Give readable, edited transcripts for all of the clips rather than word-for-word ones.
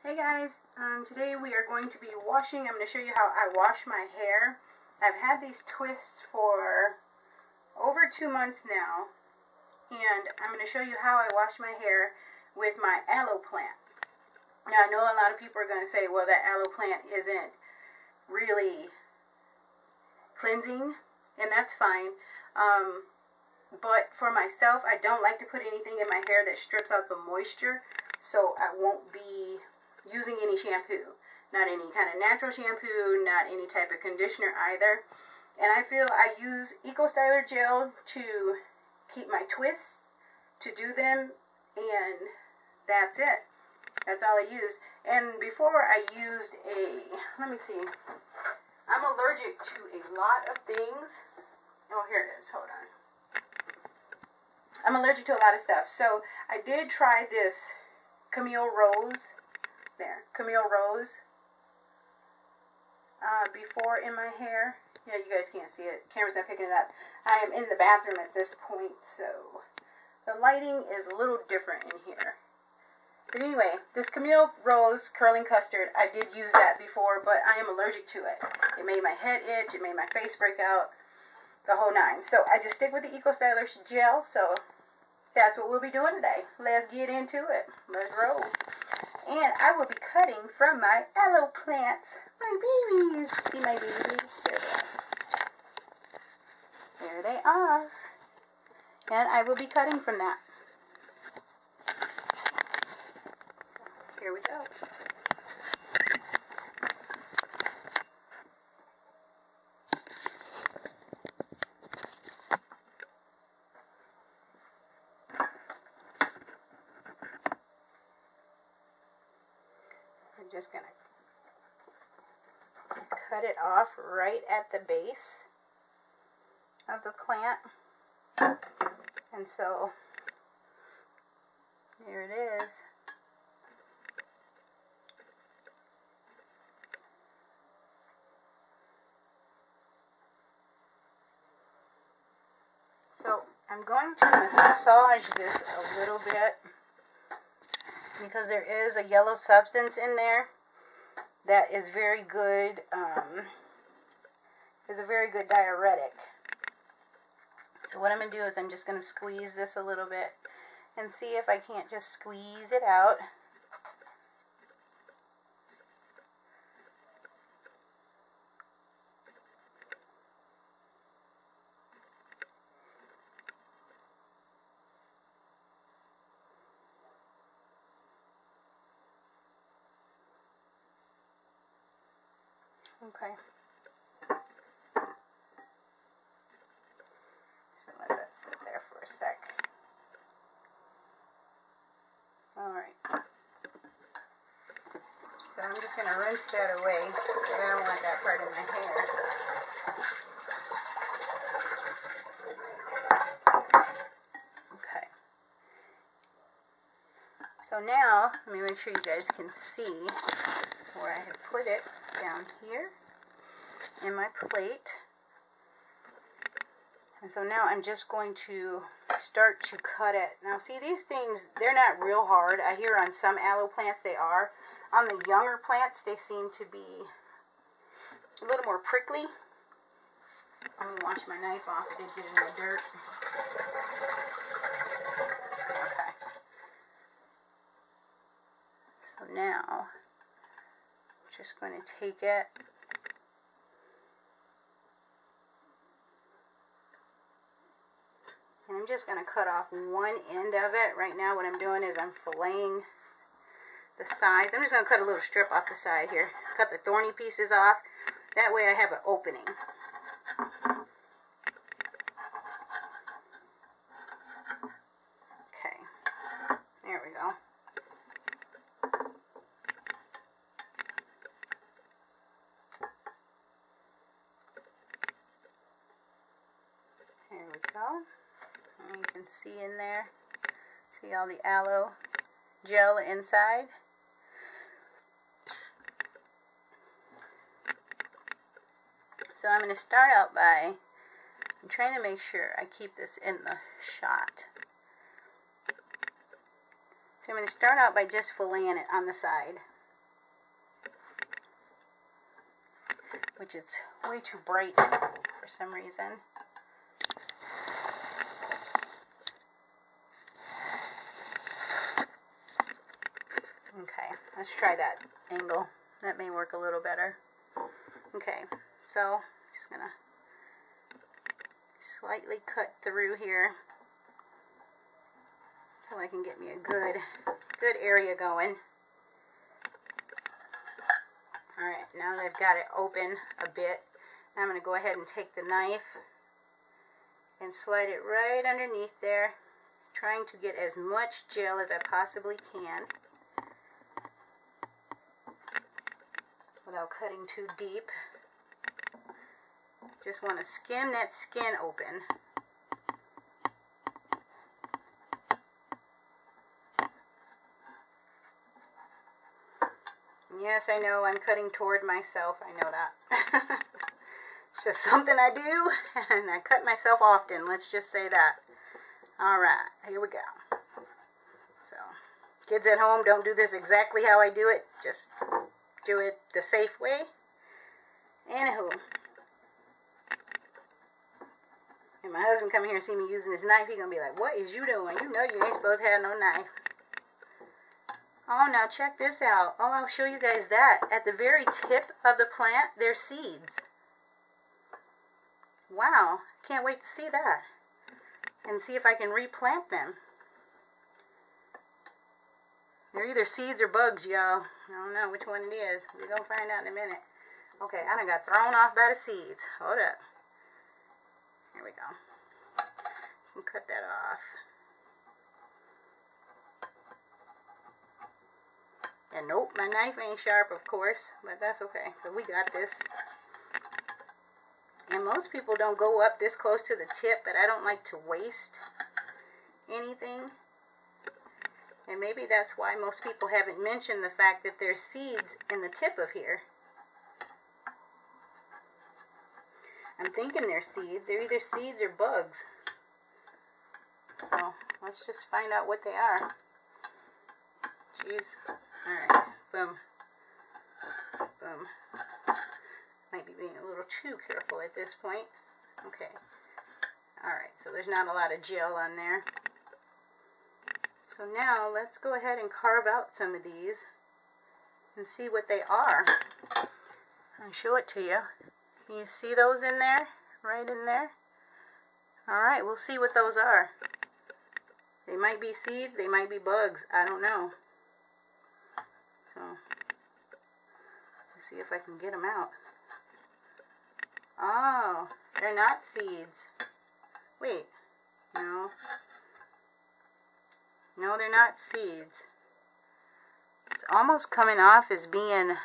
Hey guys, today we are going to be washing. I'm going to show you how I wash my hair. I've had these twists for over 2 months now, and I'm going to show you how I wash my hair with my aloe plant. Now I know a lot of people are going to say, well, that aloe plant isn't really cleansing, and that's fine. But for myself, I don't like to put anything in my hair that strips out the moisture, so I won't be using any shampoo. Not any kind of natural shampoo, not any type of conditioner either. And I feel I use Eco Styler gel to keep my twists, to do them, and that's it. That's all I use. And before I used let me see, I'm allergic to a lot of things. Oh, here it is, hold on. I'm allergic to a lot of stuff. So I did try this Camille Rose, Camille Rose, before in my hair. Yeah, you guys can't see it. Camera's not picking it up. I am in the bathroom at this point, so the lighting is a little different in here. But anyway, this Camille Rose Curling Custard, I did use that before, but I am allergic to it. It made my head itch, it made my face break out, the whole nine. So I just stick with the Eco Styler gel, so that's what we'll be doing today. Let's get into it. Let's roll. And I will be cutting from my aloe plants. My babies. See my babies? There they are. And I will be cutting from that. So here we go. I'm just going to cut it off right at the base of the plant. And so there it is. So I'm going to massage this a little bit, because there is a yellow substance in there that is very good, is a very good diuretic. So what I'm going to do is I'm just going to squeeze this a little bit and see if I can't just squeeze it out. Okay. Let that sit there for a sec. Alright. So I'm just going to rinse that away, because I don't want that part in my hair. Okay. So now, let me make sure you guys can see where I have put it down here in my plate. And so now I'm just going to start to cut it. Now see, these things, they're not real hard. I hear on some aloe plants they are. On the younger plants, they seem to be a little more prickly. Let me wash my knife off. I did get it in the dirt. Okay. So now, I'm just going to take it. And I'm just going to cut off one end of it. Right now what I'm doing is I'm filleting the sides. I'm just going to cut a little strip off the side here. Cut the thorny pieces off. That way I have an opening. Okay. There we go. There we go. And you can see in there, see all the aloe gel inside. So I'm going to start out by, I'm trying to make sure I keep this in the shot. So I'm going to start out by just filleting it on the side. which it's way too bright for some reason. Okay, let's try that angle. That may work a little better. Okay, so just gonna slightly cut through here until I can get me a good area going. Alright, now that I've got it open a bit, I'm going to go ahead and take the knife and slide it right underneath there, trying to get as much gel as I possibly can without cutting too deep. Just want to skim that skin open. Yes, I know, I'm cutting toward myself. I know that. It's just something I do, and I cut myself often. Let's just say that. Alright, here we go. So, kids at home, don't do this exactly how I do it. Just do it the safe way. Anywho. And my husband come here and see me using his knife, he gonna be like, what is you doing? You know you ain't supposed to have no knife. Oh, now check this out. Oh, I'll show you guys that. At the very tip of the plant, there's seeds. Wow, can't wait to see that. And see if I can replant them. They're either seeds or bugs, y'all. I don't know which one it is. We're going to find out in a minute. Okay, I done got thrown off by the seeds. Hold up. Here we go. You can cut that off. And nope, my knife ain't sharp, of course, but that's okay. So we got this. And most people don't go up this close to the tip, but I don't like to waste anything. And maybe that's why most people haven't mentioned the fact that there's seeds in the tip of here. I'm thinking they're seeds. They're either seeds or bugs. So let's just find out what they are. Jeez. Alright, boom, boom. Might be being a little too careful at this point. Okay, alright, so there's not a lot of gel on there. So now let's go ahead and carve out some of these and see what they are. I'll show it to you. Can you see those in there? Right in there? Alright, we'll see what those are. They might be seeds, they might be bugs, I don't know. So, let's see if I can get them out. Oh, they're not seeds. Wait, no. No, they're not seeds. It's almost coming off as being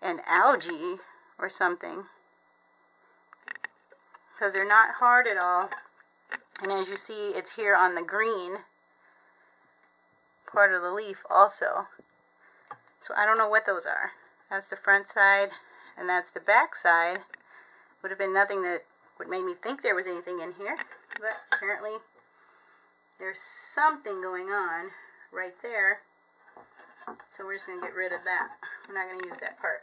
an algae or something. Because they're not hard at all. And as you see, it's here on the green part of the leaf also. So I don't know what those are. That's the front side, and that's the back side. Would have been nothing that would make me think there was anything in here, but apparently there's something going on right there. So we're just going to get rid of that. We're not going to use that part.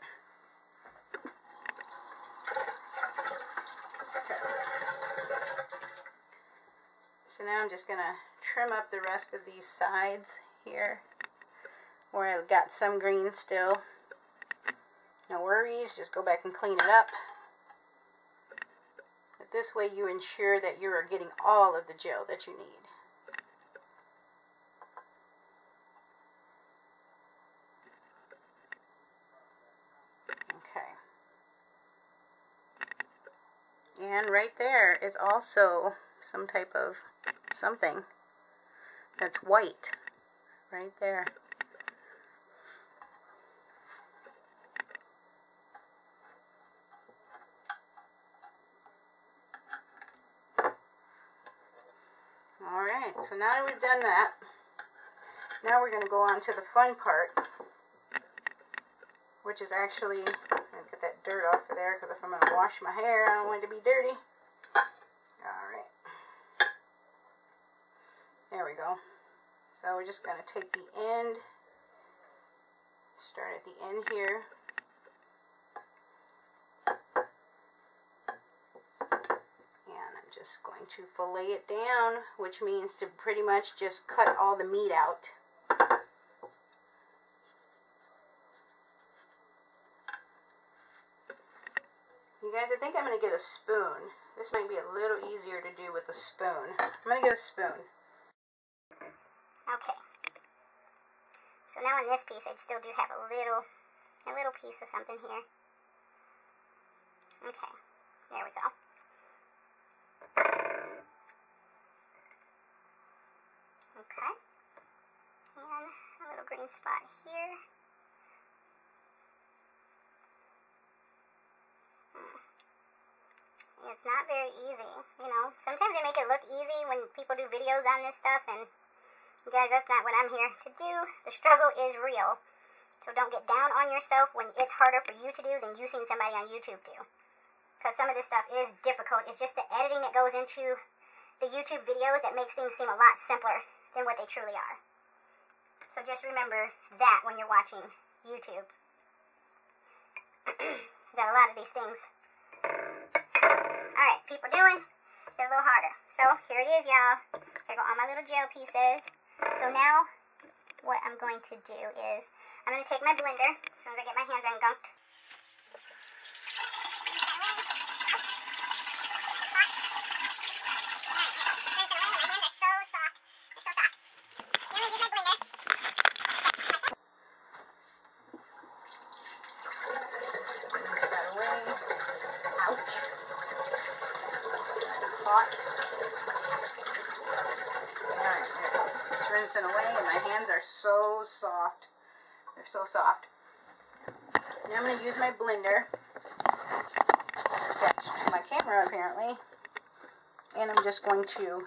Okay. So now I'm just going to trim up the rest of these sides here, where I've got some green still. No worries, just go back and clean it up. But this way you ensure that you are getting all of the gel that you need. Okay. And right there is also some type of something that's white. Right there. Alright, so now that we've done that, now we're going to go on to the fun part, which is actually, I'm going to get that dirt off of there, because if I'm going to wash my hair, I don't want it to be dirty. Alright. There we go. So we're just going to take the end, start at the end here, Just going to fillet it down, which means to pretty much just cut all the meat out. You guys, I think I'm going to get a spoon. This might be a little easier to do with a spoon. I'm going to get a spoon. Okay. So now in this piece, I still do have a little piece of something here. Okay, there we go. Okay, and a little green spot here. It's not very easy, you know. Sometimes they make it look easy when people do videos on this stuff, and guys, that's not what I'm here to do. The struggle is real. So don't get down on yourself when it's harder for you to do than you seeing somebody on YouTube do. Because some of this stuff is difficult. It's just the editing that goes into the YouTube videos that makes things seem a lot simpler than what they truly are. So just remember that when you're watching YouTube. Because a lot of these things, alright, people doing, they're a little harder. So here it is, y'all. Here go all my little gel pieces. So now, what I'm going to do is, I'm going to take my blender, as soon as I get my hands ungunked. It's rinsing away, and my hands are so soft. They're so soft. Now I'm going to use my blender. It's attached to my camera, apparently. And I'm just going to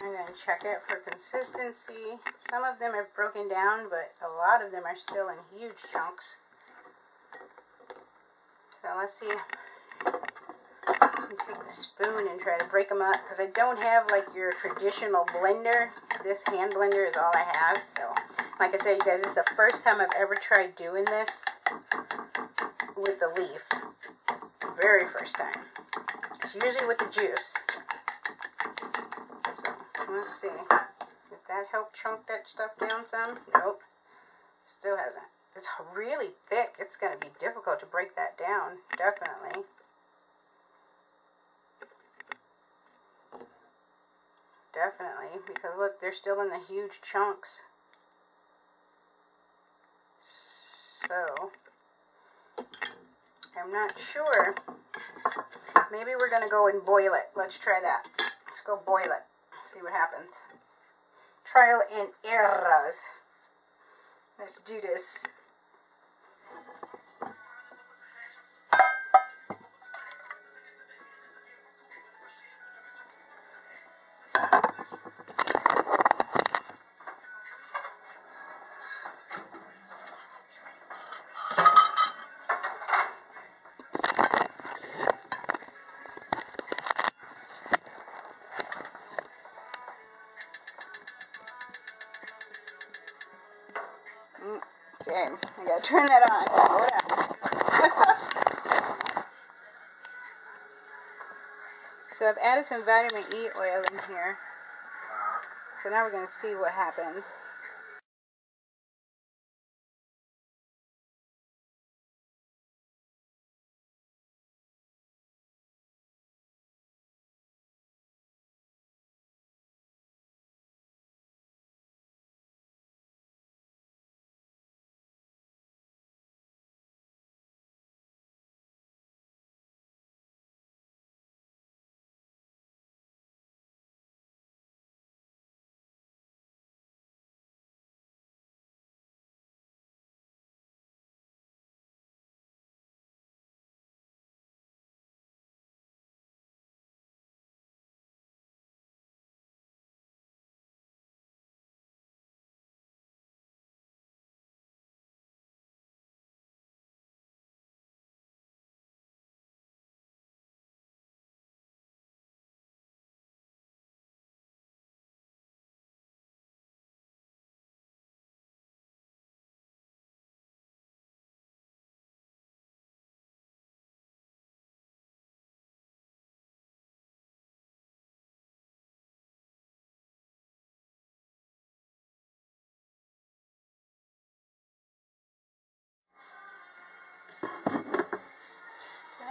I'm going to check it for consistency. Some of them are broken down, but a lot of them are still in huge chunks. So let's see. I'll take the spoon and try to break them up, because I don't have like your traditional blender. This hand blender is all I have. So like I said, you guys, this is the first time I've ever tried doing this with the leaf. Very first time. It's usually with the juice. Let's see. Did that help chunk that stuff down some? Nope. Still hasn't. It's really thick. It's going to be difficult to break that down. Definitely. Definitely. Because look, they're still in the huge chunks. So, I'm not sure. Maybe we're going to go and boil it. Let's try that. Let's go boil it. See what happens. Trial and errors. Let's do this. Okay, I gotta turn that on. Hold on. So I've added some vitamin E oil in here. So now we're gonna see what happens.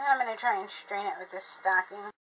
I'm going to try and strain it with this stocking.